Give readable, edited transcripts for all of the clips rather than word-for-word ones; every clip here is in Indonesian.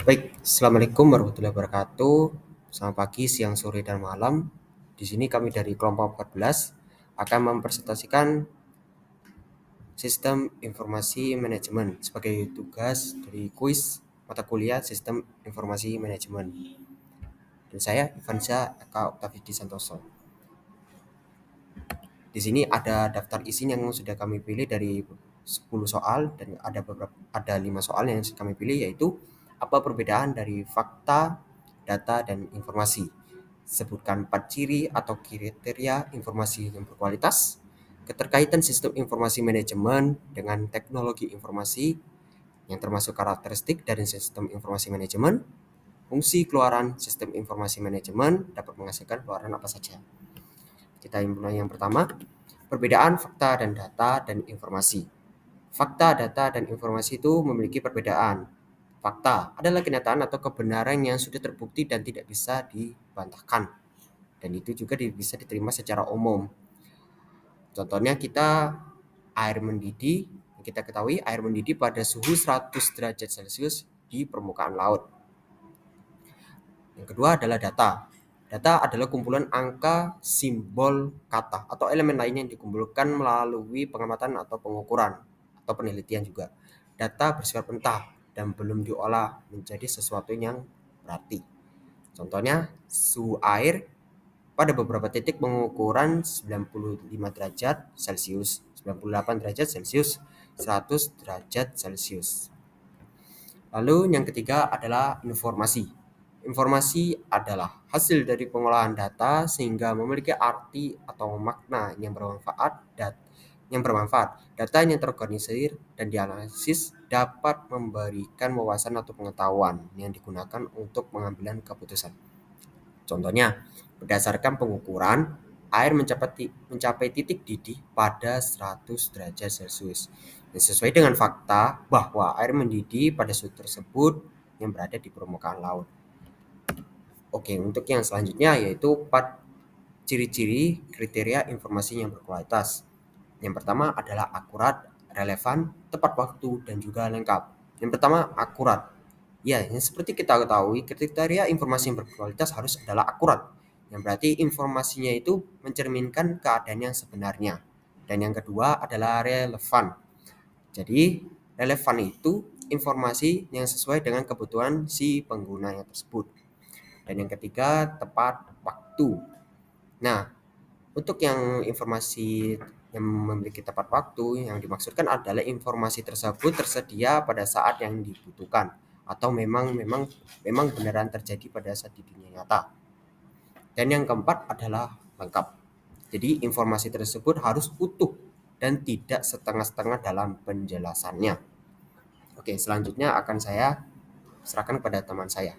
Baik, Assalamualaikum warahmatullahi wabarakatuh. Selamat pagi, siang, sore, dan malam. Di sini kami dari kelompok 14 akan mempresentasikan sistem informasi manajemen sebagai tugas dari kuis mata kuliah sistem informasi manajemen. Dan saya Ivansyah Eka Oktavidi Santoso. Di sini ada daftar isinya yang sudah kami pilih dari 10 soal dan ada 5 soal yang kami pilih, yaitu apa perbedaan dari fakta, data, dan informasi. Sebutkan 4 ciri atau kriteria informasi yang berkualitas. Keterkaitan sistem informasi manajemen dengan teknologi informasi yang termasuk karakteristik dari sistem informasi manajemen. Fungsi keluaran sistem informasi manajemen dapat menghasilkan keluaran apa saja. Kita mulai yang pertama, perbedaan fakta dan data dan informasi. Fakta, data, dan informasi itu memiliki perbedaan. Fakta adalah kenyataan atau kebenaran yang sudah terbukti dan tidak bisa dibantahkan. Dan itu juga bisa diterima secara umum. Contohnya air mendidih, kita ketahui air mendidih pada suhu 100 derajat Celcius di permukaan laut. Yang kedua adalah data. Data adalah kumpulan angka, simbol, kata, atau elemen lain yang dikumpulkan melalui pengamatan atau pengukuran, atau penelitian juga. Data bersifat mentah dan belum diolah menjadi sesuatu yang berarti. Contohnya, suhu air pada beberapa titik pengukuran 95 derajat Celcius, 98 derajat Celcius, 100 derajat Celcius. Lalu yang ketiga adalah informasi. Informasi adalah hasil dari pengolahan data sehingga memiliki arti atau makna yang bermanfaat. Data yang terorganisir dan dianalisis dapat memberikan wawasan atau pengetahuan yang digunakan untuk pengambilan keputusan. Contohnya, berdasarkan pengukuran, air mencapai titik didih pada 100 derajat Celcius. Dan sesuai dengan fakta bahwa air mendidih pada suhu tersebut yang berada di permukaan laut. Oke, untuk yang selanjutnya yaitu 4 ciri-ciri kriteria informasi yang berkualitas. Yang pertama adalah akurat, relevan, tepat waktu, dan juga lengkap. Yang pertama, akurat. Ya, yang seperti kita ketahui, kriteria informasi yang berkualitas harus adalah akurat. Yang berarti informasinya itu mencerminkan keadaan yang sebenarnya. Dan yang kedua adalah relevan. Jadi, relevan itu informasi yang sesuai dengan kebutuhan si penggunanya tersebut. Dan yang ketiga, tepat waktu. Nah, untuk yang informasi yang memiliki tepat waktu, yang dimaksudkan adalah informasi tersebut tersedia pada saat yang dibutuhkan atau memang beneran terjadi pada saat di dunia nyata. Dan yang keempat adalah lengkap. Jadi informasi tersebut harus utuh dan tidak setengah-setengah dalam penjelasannya. Oke, selanjutnya akan saya serahkan kepada teman saya.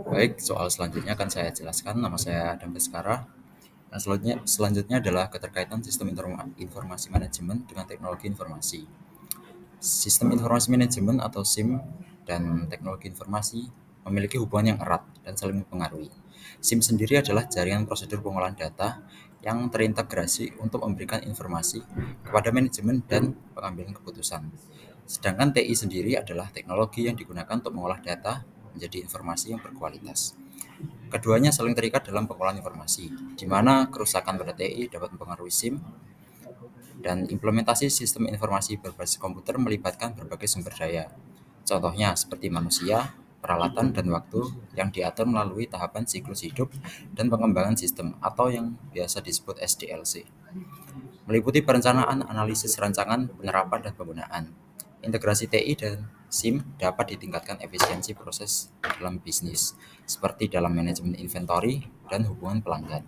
Baik, soal selanjutnya akan saya jelaskan. Nama saya Adam Baskara. Nah, selanjutnya adalah keterkaitan sistem informasi manajemen dengan teknologi informasi. Sistem informasi manajemen atau SIM dan teknologi informasi memiliki hubungan yang erat dan saling mempengaruhi. SIM sendiri adalah jaringan prosedur pengolahan data yang terintegrasi untuk memberikan informasi kepada manajemen dan pengambilan keputusan. Sedangkan TI sendiri adalah teknologi yang digunakan untuk mengolah data menjadi informasi yang berkualitas. Keduanya saling terikat dalam pengolahan informasi, di mana kerusakan pada TI dapat mempengaruhi SIM, dan implementasi sistem informasi berbasis komputer melibatkan berbagai sumber daya. Contohnya seperti manusia, peralatan, dan waktu yang diatur melalui tahapan siklus hidup dan pengembangan sistem atau yang biasa disebut SDLC. Meliputi perencanaan, analisis rancangan, penerapan, dan penggunaan. Integrasi TI dan SIM dapat ditingkatkan efisiensi proses dalam bisnis, seperti dalam manajemen inventory dan hubungan pelanggan.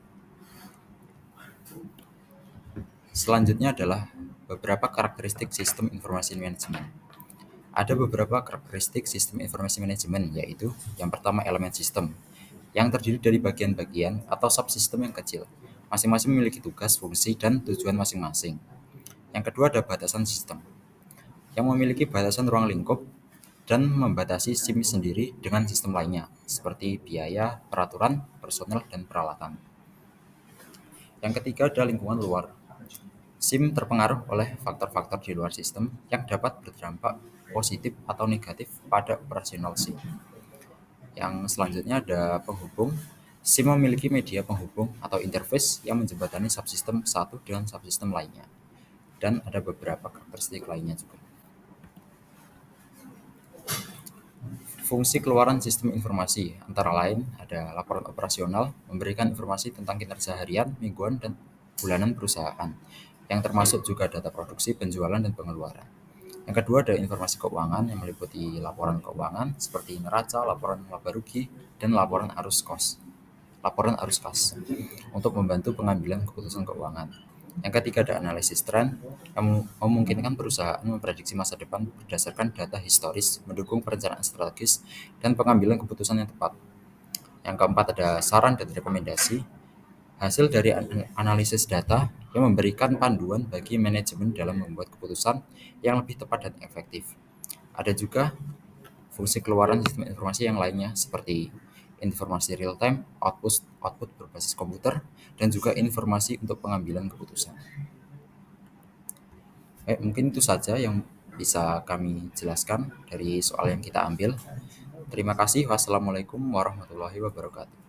Selanjutnya adalah beberapa karakteristik sistem informasi manajemen. Ada beberapa karakteristik sistem informasi manajemen, yaitu yang pertama elemen sistem, yang terdiri dari bagian-bagian atau subsistem yang kecil. Masing-masing memiliki tugas, fungsi, dan tujuan masing-masing. Yang kedua ada batasan sistem, yang memiliki batasan ruang lingkup dan membatasi SIM sendiri dengan sistem lainnya, seperti biaya, peraturan, personel, dan peralatan. Yang ketiga ada lingkungan luar, SIM terpengaruh oleh faktor-faktor di luar sistem yang dapat berdampak positif atau negatif pada operasional SIM. Yang selanjutnya ada penghubung. SIM memiliki media penghubung atau interface yang menjembatani subsistem satu dengan subsistem lainnya. Dan ada beberapa karakteristik lainnya juga. Fungsi keluaran sistem informasi antara lain ada laporan operasional, memberikan informasi tentang kinerja harian, mingguan, dan bulanan perusahaan, yang termasuk juga data produksi, penjualan, dan pengeluaran. Yang kedua ada informasi keuangan yang meliputi laporan keuangan seperti neraca, laporan laba rugi, dan laporan arus kas untuk membantu pengambilan keputusan keuangan. Yang ketiga ada analisis tren yang memungkinkan perusahaan memprediksi masa depan berdasarkan data historis, mendukung perencanaan strategis dan pengambilan keputusan yang tepat. Yang keempat ada saran dan rekomendasi, hasil dari analisis data yang memberikan panduan bagi manajemen dalam membuat keputusan yang lebih tepat dan efektif. Ada juga fungsi keluaran sistem informasi yang lainnya seperti informasi real time, output berbasis komputer, dan juga informasi untuk pengambilan keputusan. Mungkin itu saja yang bisa kami jelaskan dari soal yang kita ambil. Terima kasih. Wassalamualaikum warahmatullahi wabarakatuh.